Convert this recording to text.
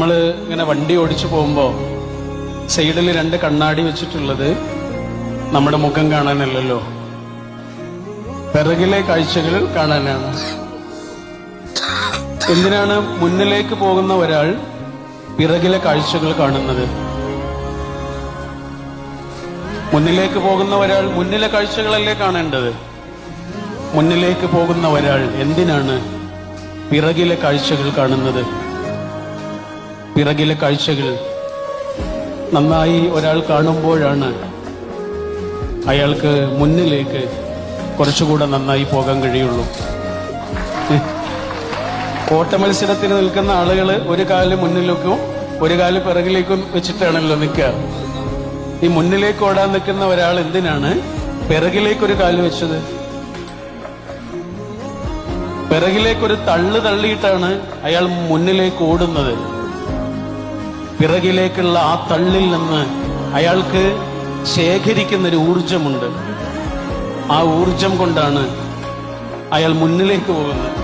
നമ്മൾ ഇങ്ങനെ വണ്ടി ഓടിച്ചു പോകുമ്പോൾ സൈഡിൽ 2 കണ്ണാടി വെച്ചിട്ടുള്ളത് നമ്മുടെ മുഖം കാണാനല്ലല്ലോ, പിറകിലെ കാഴ്ചകൾ കാണാനാണ്. എന്തിനാണ് മുന്നിലേക്ക് പോകുന്ന ഒരാൾ പിറകിലെ കാഴ്ചകൾ കാണുന്നത്? മുന്നിലേക്ക് പോകുന്ന ഒരാൾ മുന്നിലെ കാഴ്ചകളല്ലേ കാണേണ്ടത്? മുന്നിലേക്ക് പോകുന്ന ഒരാൾ എന്തിനാണ് പിറകിലെ കാഴ്ചകൾ കാണുന്നത്? പിറകിലെ കാഴ്ചകൾ നന്നായി ഒരാൾ കാണുമ്പോഴാണ് അയാൾക്ക് മുന്നിലേക്ക് കുറച്ചുകൂടെ നന്നായി പോകാൻ കഴിയുള്ളൂ. ഓട്ട മത്സരത്തിന് നിൽക്കുന്ന ആളുകൾ ഒരു കാല് മുന്നിലേക്കും ഒരു കാല് പിറകിലേക്കും വെച്ചിട്ടാണല്ലോ നിൽക്കുക. ഈ മുന്നിലേക്ക് ഓടാൻ നിൽക്കുന്ന ഒരാൾ എന്തിനാണ് പിറകിലേക്കൊരു കാല് വെച്ചത്? പിറകിലേക്കൊരു തള്ളു തള്ളിയിട്ടാണ് അയാൾ മുന്നിലേക്ക് ഓടുന്നത്. പിറകിലേക്കുള്ള ആ തള്ളിൽ നിന്ന് അയാൾക്ക് ശേഖരിക്കുന്നൊരു ഊർജമുണ്ട്. ആ ഊർജം കൊണ്ടാണ് അയാൾ മുന്നിലേക്ക് പോകുന്നത്.